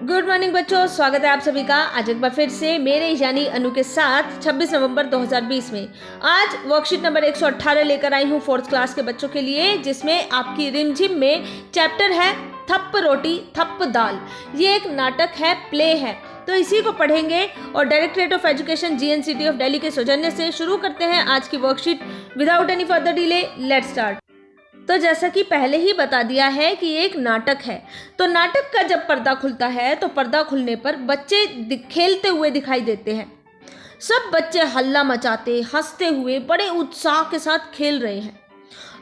Good morning बच्चों, स्वागत है आप सभी का आज एक बार फिर से मेरे यानी अनु के साथ 26 नवंबर 2020 में। आज वर्कशीट नंबर 118 लेकर आई हूँ 4th क्लास के बच्चों के लिए, जिसमें आपकी रिमझिम में चैप्टर है थप्प रोटी थप्प दाल। ये एक नाटक है, प्ले है, तो इसी को पढ़ेंगे और directorate of education GNCT of Delhi के सौजन्य से शुरू करते हैं आज की worksheet without any further delay. Let's start. तो जैसा कि पहले ही बता दिया है कि एक नाटक है, तो नाटक का जब पर्दा खुलता है तो पर्दा खुलने पर बच्चे खेलते हुए दिखाई देते हैं। सब बच्चे हल्ला मचाते हंसते हुए बड़े उत्साह के साथ खेल रहे हैं।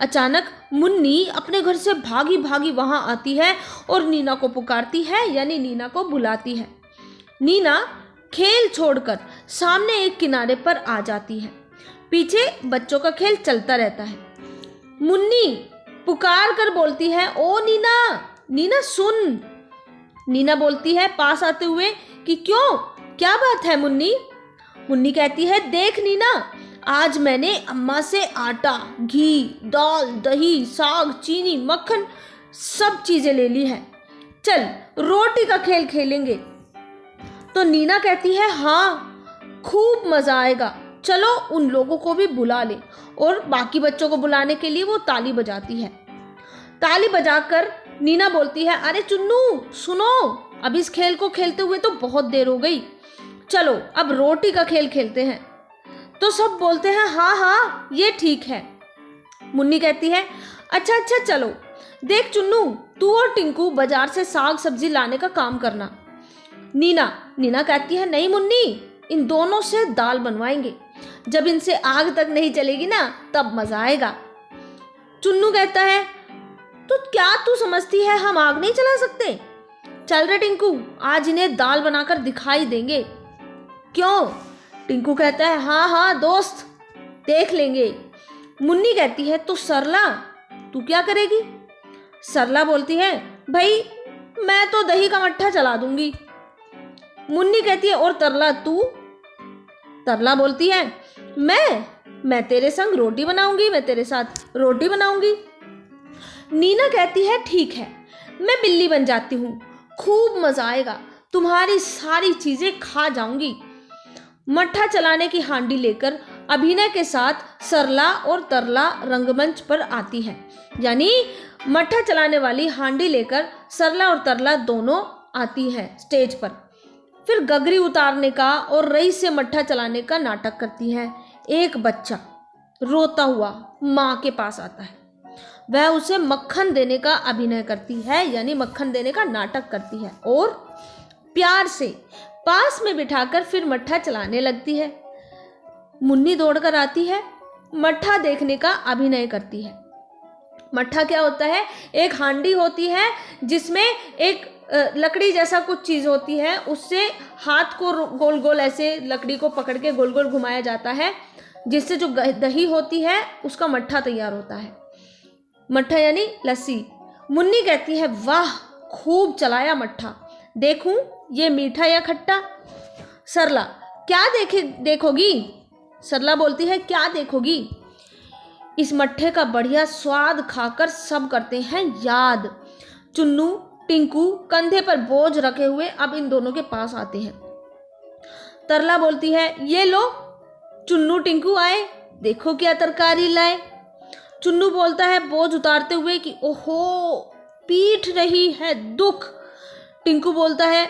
अचानक मुन्नी अपने घर से भागी भागी वहां आती है और नीना को पुकारती है, यानी नीना को बुलाती है। नीना खेल छोड़कर सामने एक किनारे पर आ जाती है। पीछे बच्चों का खेल चलता रहता है। मुन्नी पुकार कर बोलती है, ओ नीना, नीना सुन। नीना बोलती है पास आते हुए कि क्यों, क्या बात है मुन्नी? मुन्नी कहती है, देख नीना, आज मैंने अम्मा से आटा, घी, दाल, दही, साग, चीनी, मक्खन सब चीजें ले ली है। चल रोटी का खेल खेलेंगे। तो नीना कहती है, हाँ खूब मजा आएगा, चलो उन लोगों को भी बुला ले। और बाकी बच्चों को बुलाने के लिए वो ताली बजाती है। ताली बजाकर नीना बोलती है, अरे चुन्नू सुनो, अब इस खेल को खेलते हुए तो बहुत देर हो गई, चलो अब रोटी का खेल खेलते हैं। तो सब बोलते हैं, हाँ हाँ ये ठीक है। मुन्नी कहती है, अच्छा अच्छा चलो, देख चुन्नू, तू और टिंकू बाजार से साग सब्जी लाने का काम करना। नीना कहती है, नहीं मुन्नी, इन दोनों से दाल बनवाएंगे, जब इनसे आग तक नहीं चलेगी ना तब मजा आएगा। चुन्नू कहता है, तो क्या तू समझती है हम आग नहीं चला सकते? चल रे टिंकू, आज इन्हें दाल बनाकर दिखाई देंगे। क्यों? टिंकू कहता है, हाँ हाँ दोस्त, देख लेंगे। मुन्नी कहती है, तो सरला तू क्या करेगी? सरला बोलती है, भाई मैं तो दही का मट्ठा चला दूंगी। मुन्नी कहती है, और तरला तू? तरला बोलती है, मैं तेरे संग रोटी बनाऊंगी, मैं तेरे साथ रोटी बनाऊंगी। नीना कहती है, ठीक है, मैं बिल्ली बन जाती हूँ, खूब मजा आएगा, तुम्हारी सारी चीजें खा जाऊंगी। मट्ठा चलाने की हांडी लेकर अभिनय के साथ सरला और तरला रंगमंच पर आती है, यानी मट्ठा चलाने वाली हांडी लेकर सरला और तरला दोनों आती है स्टेज पर। फिर गगरी उतारने का और रईस से मट्ठा चलाने का नाटक करती है। एक बच्चा रोता हुआ माँ के पास आता है, वह उसे मक्खन देने का अभिनय करती है, यानी मक्खन देने का नाटक करती है और प्यार से पास में बिठाकर फिर मट्ठा चलाने लगती है। मुन्नी दौड़कर आती है, मट्ठा देखने का अभिनय करती है। मट्ठा क्या होता है? एक हांडी होती है जिसमें एक लकड़ी जैसा कुछ चीज होती है, उससे हाथ को गोल गोल ऐसे लकड़ी को पकड़ के गोल गोल घुमाया जाता है, जिससे जो दही होती है उसका मट्ठा तैयार होता है। मट्ठा यानी लस्सी। मुन्नी कहती है, वाह खूब चलाया मट्ठा, देखूं ये मीठा या खट्टा? सरला, क्या देखोगी? सरला बोलती है, क्या देखोगी? इस मट्ठे का बढ़िया स्वाद खाकर सब करते हैं याद। चुन्नू टिंकू कंधे पर बोझ रखे हुए अब इन दोनों के पास आते हैं। तरला बोलती है, ये लो चुन्नू टिंकू आए, देखो क्या तरकारी लाए। चुन्नू बोलता है बोझ उतारते हुए कि ओहो पीठ रही है दुख। टिंकू बोलता है,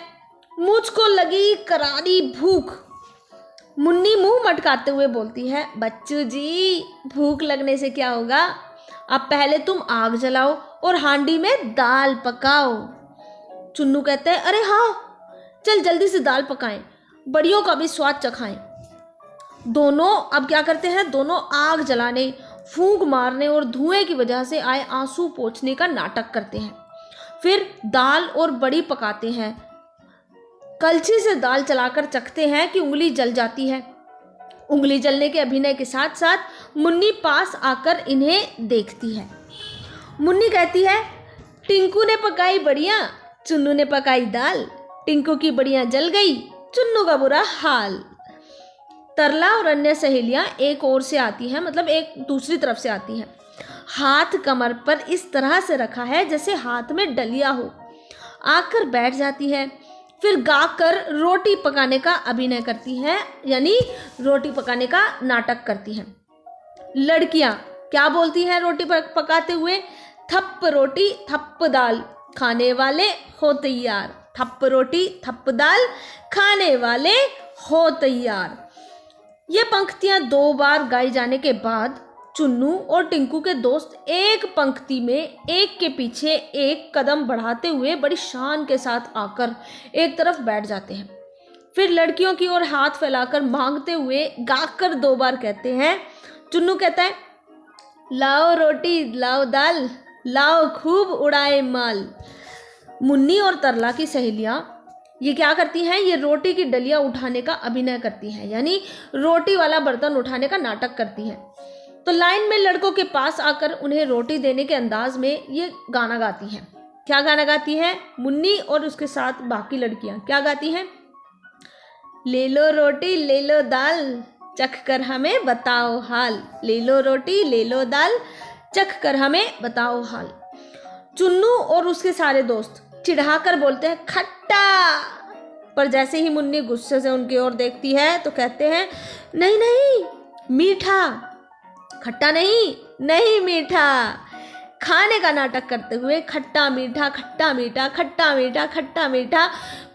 मुझको लगी करारी भूख। मुन्नी मुंह मटकाते हुए बोलती है, बच्चू जी भूख लगने से क्या होगा, अब पहले तुम आग जलाओ और हांडी में दाल पकाओ। चुन्नू कहते हैं, अरे हाँ चल जल्दी से दाल पकाएं, बड़ियों का भी स्वाद चखाएं। दोनों अब क्या करते हैं? दोनों आग जलाने, फूंक मारने और धुएं की वजह से आए आंसू पोंछने का नाटक करते हैं। फिर दाल और बड़ी पकाते हैं। कलछी से दाल चलाकर चखते हैं कि उंगली जल जाती है। उंगली जलने के अभिनय के साथ साथ मुन्नी पास आकर इन्हें देखती है। मुन्नी कहती है, टिंकू ने पकाई बढ़िया, चुन्नू ने पकाई दाल, टिंकू की बढ़िया जल गई, चुन्नू का बुरा हाल। तरला और अन्य सहेलियां एक ओर से आती हैं, मतलब एक दूसरी तरफ से आती हैं। हाथ कमर पर इस तरह से रखा है जैसे हाथ में डलिया हो। आकर बैठ जाती है। फिर गाकर रोटी पकाने का अभिनय करती हैं, यानी रोटी पकाने का नाटक करती हैं। लड़कियां क्या बोलती हैं रोटी पकाते हुए? थप्प रोटी थप्प दाल, खाने वाले हो तैयार। थप्प रोटी थप्प दाल, खाने वाले हो तैयार। ये पंक्तियां 2 बार गाई जाने के बाद चुन्नू और टिंकू के दोस्त एक पंक्ति में एक के पीछे एक कदम बढ़ाते हुए बड़ी शान के साथ आकर एक तरफ बैठ जाते हैं। फिर लड़कियों की ओर हाथ फैलाकर मांगते हुए गाकर 2 बार कहते हैं। चुन्नू कहता है, लाओ रोटी लाओ दाल, लाओ खूब उड़ाए माल। मुन्नी और तरला की सहेलियां ये क्या करती हैं? ये रोटी की डलिया उठाने का अभिनय करती हैं, यानी रोटी वाला बर्तन उठाने का नाटक करती हैं। तो लाइन में लड़कों के पास आकर उन्हें रोटी देने के अंदाज में ये गाना गाती हैं। क्या गाना गाती हैं? मुन्नी और उसके साथ बाकी लड़कियां क्या गाती हैं? ले लो रोटी ले लो दाल, चख कर हमें बताओ हाल। ले लो रोटी ले लो दाल, चख कर हमें बताओ हाल। चुन्नू और उसके सारे दोस्त चिढ़ाकर बोलते हैं खट्टा, पर जैसे ही मुन्नी गुस्से से उनकी ओर देखती है तो कहते हैं नहीं नहीं मीठा, खट्टा नहीं, नहीं मीठा। खाने का नाटक करते हुए खट्टा मीठा खट्टा मीठा खट्टा मीठा खट्टा मीठा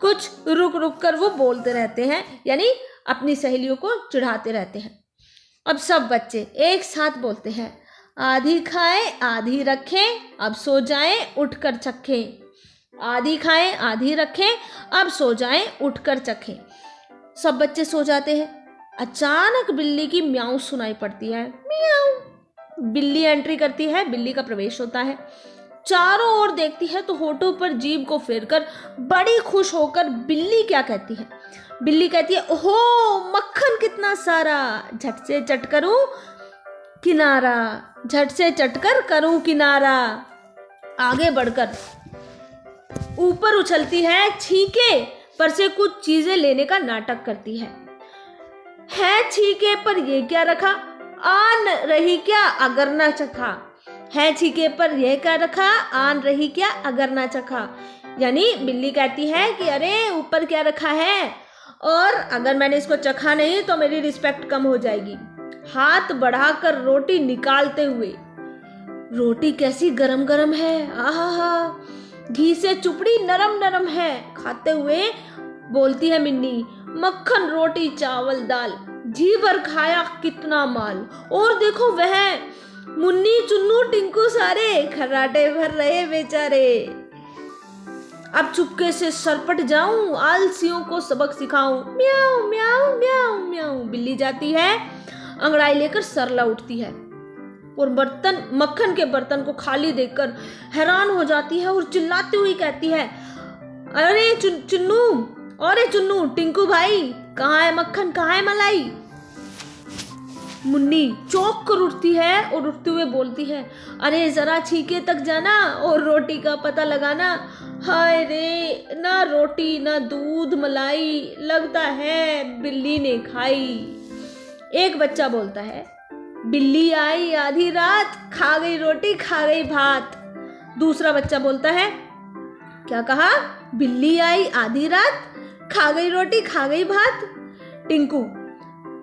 कुछ रुक रुक कर वो बोलते रहते हैं, यानी अपनी सहेलियों को चिढ़ाते रहते हैं। अब सब बच्चे एक साथ बोलते हैं, आधी खाएं आधी रखें, अब सो जाएं उठकर चखें। आधी खाएं आधी रखें, अब सो जाएं उठकर चखें। सब बच्चे सो जाते हैं। अचानक बिल्ली की म्याऊं सुनाई पड़ती है। म्याऊं। बिल्ली एंट्री करती है, बिल्ली का प्रवेश होता है। चारों ओर देखती है तो होठों पर जीभ को फेरकर बड़ी खुश होकर बिल्ली क्या कहती है? बिल्ली कहती है, ओहो मक्खन कितना सारा, झट से चट करूं किनारा, झट से चटकर करूं किनारा। आगे बढ़कर ऊपर उछलती है, छींके पर से कुछ चीजें लेने का नाटक करती है छींके पर ये क्या रखा, आन रही क्या अगर ना चखा। है छींके पर यह क्या रखा, आन रही क्या अगर ना चखा। यानी बिल्ली कहती है कि अरे ऊपर क्या रखा है, और अगर मैंने इसको चखा नहीं तो मेरी रिस्पेक्ट कम हो जाएगी। हाथ बढ़ाकर रोटी निकालते हुए, रोटी कैसी गरम गरम है, आहा घी से चुपड़ी नरम नरम है। खाते हुए बोलती है मिन्नी, मक्खन रोटी चावल दाल, जी भर खाया कितना माल। और देखो वह मुन्नी चुन्नू टिंकू सारे खर्राटे भर रहे बेचारे। अब चुपके से सरपट जाऊं, आलसियों को सबक सिखाऊं। म्याऊं म्याऊं म्याऊं म्याऊं। बिल्ली जाती है, अंगड़ाई लेकर सरला उठती है और बर्तन मक्खन के बर्तन को खाली देखकर हैरान हो जाती है और चिल्लाती हुई कहती है, अरे चुन्नू, अरे चुन्नू टिंकू भाई, कहाँ है मक्खन, कहाँ है मलाई। मुन्नी चौंक कर उठती है और उठते हुए बोलती है, अरे जरा छीके तक जाना और रोटी का पता लगाना। हाय रे, ना रोटी ना दूध मलाई, लगता है बिल्ली ने खाई। एक बच्चा बोलता है, बिल्ली आई आधी रात, खा गई रोटी खा गई भात। दूसरा बच्चा बोलता है, क्या कहा, बिल्ली आई आधी रात, खा गई रोटी खा गई भात। टिंकू,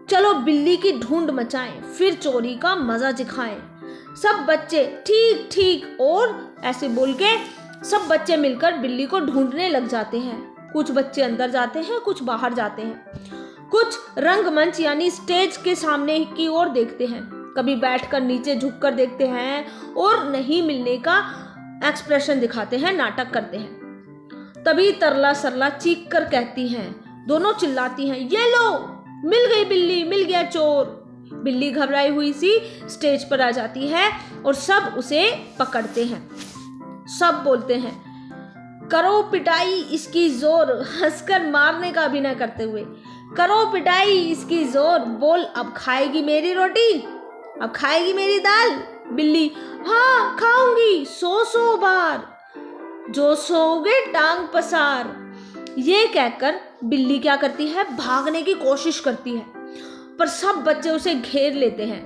चलो बिल्ली की ढूंढ मचाएं, फिर चोरी का मजा चिखाएं। सब बच्चे ठीक ठीक, और ऐसे बोल के सब बच्चे मिलकर बिल्ली को ढूंढने लग जाते हैं। कुछ बच्चे अंदर जाते हैं, कुछ बाहर जाते हैं, कुछ रंगमंच यानी स्टेज के सामने की ओर देखते हैं, कभी बैठकर नीचे झुककर देखते हैं और नहीं मिलने का एक्सप्रेशन दिखाते हैं, नाटक करते हैं। तभी तरला सरला चीख कर कहती हैं, दोनों चिल्लाती हैं, ये लो मिल गई बिल्ली, मिल गया चोर। बिल्ली घबराई हुई सी स्टेज पर आ जाती है और सब उसे पकड़ते हैं। सब बोलते हैं, करो पिटाई इसकी जोर, हंसकर मारने का अभिनय करते हुए, करो पिटाई इसकी जोर, बोल अब खाएगी मेरी रोटी, अब खाएगी मेरी दाल। बिल्ली, हाँ खाऊंगी 100 बार, जो सोओगे टांग पसार। ये कहकर बिल्ली क्या करती है, भागने की कोशिश करती है, पर सब बच्चे उसे घेर लेते हैं।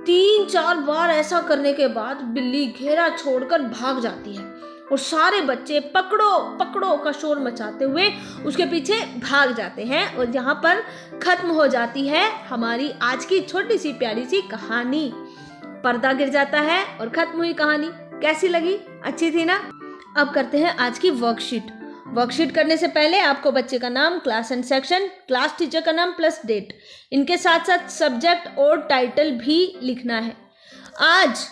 3-4 बार ऐसा करने के बाद बिल्ली घेरा छोड़कर भाग जाती है और सारे बच्चे पकड़ो पकड़ो का शोर मचाते हुए उसके पीछे भाग जाते हैं और यहाँ पर खत्म हो जाती है हमारी आज की छोटी सी प्यारी सी कहानी। पर्दा गिर जाता है और खत्म हुई कहानी। कैसी लगी? अच्छी थी ना? अब करते हैं आज की वर्कशीट। वर्कशीट करने से पहले आपको बच्चे का नाम, class and section, class teacher का नाम प्लस डेट, इनके साथ साथ सब्जेक्ट और टाइटल भी लिखना है। आज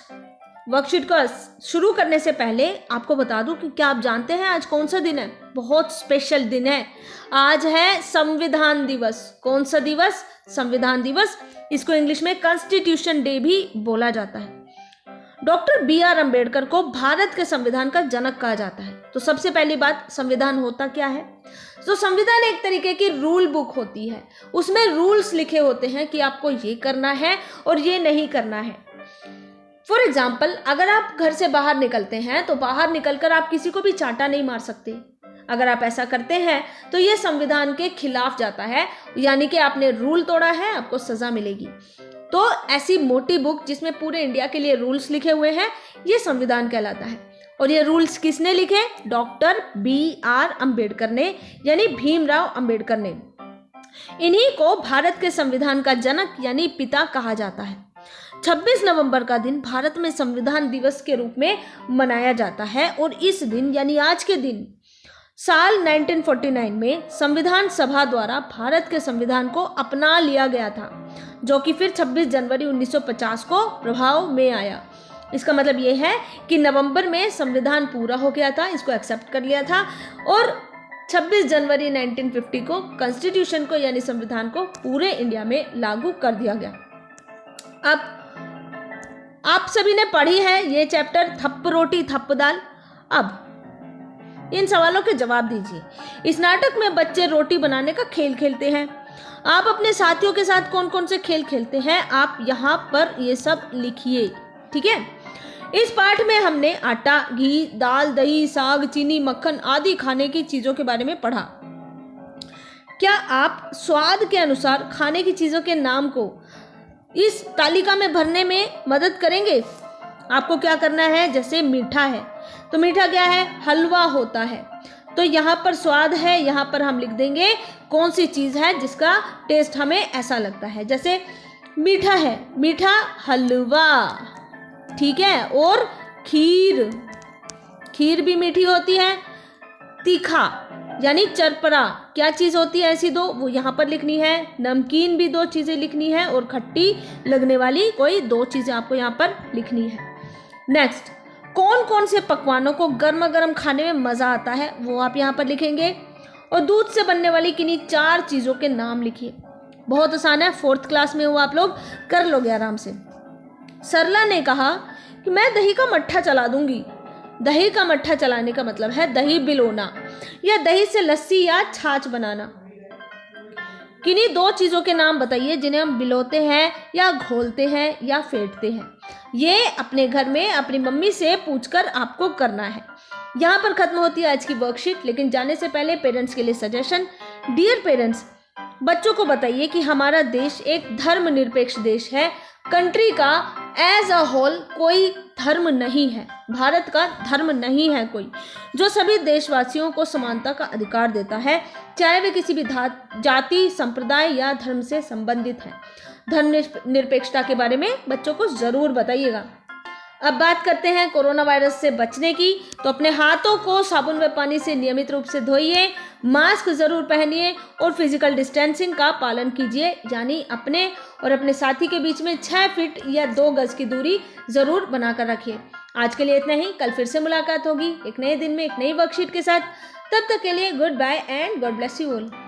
वर्कशीट को शुरू करने से पहले आपको बता दूं कि क्या आप जानते हैं आज कौन सा दिन है? बहुत स्पेशल दिन है। आज है संविधान दिवस। कौन सा दिवस? संविधान दिवस। इसको इंग्लिश में कॉन्स्टिट्यूशन डे भी बोला जाता है। डॉक्टर BR अम्बेडकर को भारत के संविधान का जनक कहा जाता है। तो सबसे पहली बात, संविधान होता क्या है? तो संविधान एक तरीके की रूल बुक होती है। उसमें रूल्स लिखे होते हैं कि आपको ये करना है और ये नहीं करना है। फॉर एग्जाम्पल, अगर आप घर से बाहर निकलते हैं तो बाहर निकलकर आप किसी को भी चांटा नहीं मार सकते। अगर आप ऐसा करते हैं तो ये संविधान के खिलाफ जाता है, यानी कि आपने रूल तोड़ा है, आपको सजा मिलेगी। तो ऐसी मोटी बुक जिसमें पूरे इंडिया के लिए रूल्स लिखे हुए हैं, ये संविधान कहलाता है। और ये रूल्स किसने लिखे? डॉक्टर BR अम्बेडकर ने, यानी भीमराव अम्बेडकर ने। इन्हीं को भारत के संविधान का जनक यानी पिता कहा जाता है। 26 नवंबर का दिन भारत में संविधान दिवस के रूप में मनाया जाता है और इस दिन यानी आज के दिन साल 1949 में संविधान सभा द्वारा भारत के संविधान को अपना लिया गया था, जो कि फिर 26 जनवरी 1950 को प्रभाव में आया। इसका मतलब ये है कि नवंबर में संविधान पूरा हो गया था, इसको एक्सेप्ट कर लिया था और 26 जनवरी 1950 को कॉन्स्टिट्यूशन को यानी संविधान को पूरे इंडिया में लागू कर दिया गया। अब आप सभी ने पढ़ी है ये चैप्टर, थप्प रोटी थप्प दाल। अब इन सवालों के जवाब दीजिए। इस नाटक में बच्चे रोटी बनाने का खेल खेलते हैं। आप अपने साथियों के साथ कौन कौन से खेल खेलते हैं आप यहाँ पर ये सब लिखिए, ठीक है। इस पाठ में हमने आटा, घी, दाल, दही, साग, चीनी, मक्खन आदि खाने की चीजों के बारे में पढ़ा। क्या आप स्वाद के अनुसार खाने की चीजों के नाम को इस तालिका में भरने में मदद करेंगे? आपको क्या करना है? जैसे मीठा है तो मीठा क्या है? हलवा होता है। तो यहाँ पर स्वाद है, यहाँ पर हम लिख देंगे कौन सी चीज है जिसका टेस्ट हमें ऐसा लगता है। जैसे मीठा है, मीठा हलवा, ठीक है। और खीर, खीर भी मीठी होती है। तीखा यानी चरपरा क्या चीज होती है? ऐसी दो, वो यहाँ पर लिखनी है। नमकीन भी 2 चीजें लिखनी है और खट्टी लगने वाली कोई 2 चीजें आपको यहाँ पर लिखनी है। नेक्स्ट, कौन कौन से पकवानों को गर्मा गर्म खाने में मजा आता है वो आप यहाँ पर लिखेंगे। और दूध से बनने वाली किन्हीं 4 चीजों के नाम लिखिए। बहुत आसान है, 4th क्लास में हो आप लोग, कर लोगे आराम से। सरला ने कहा कि मैं दही का मट्ठा चला दूंगी। दही का मट्ठा चलाने का मतलब है दही बिलोना या दही से लस्सी या छाछ बनाना। किन्हीं 2 चीजों के नाम बताइए जिन्हें हम बिलोते हैं या घोलते हैं या फेंटते हैं। ये अपने घर में अपनी मम्मी से पूछकर आपको करना है। यहाँ पर खत्म होती है आज की वर्कशीट, लेकिन जाने से पहले पेरेंट्स के लिए सजेशन। डियर पेरेंट्स, बच्चों को बताइए कि हमारा देश एक धर्मनिरपेक्ष देश है। कंट्री का एज अ होल कोई धर्म नहीं है, भारत का धर्म नहीं है कोई, जो सभी देशवासियों को समानता का अधिकार देता है, चाहे वे किसी भी जाति, संप्रदाय या धर्म से संबंधित है। धर्मनिरपेक्षता के बारे में बच्चों को जरूर बताइएगा। अब बात करते हैं कोरोना वायरस से बचने की। तो अपने हाथों को साबुन व पानी से नियमित रूप से धोइए, मास्क जरूर पहनिए और फिजिकल डिस्टेंसिंग का पालन कीजिए, यानी अपने और अपने साथी के बीच में 6 फीट या 2 गज की दूरी जरूर बनाकर रखिए। आज के लिए इतना ही। कल फिर से मुलाकात होगी एक नए दिन में एक नई वर्कशीट के साथ। तब तक के लिए goodbye and God bless you all.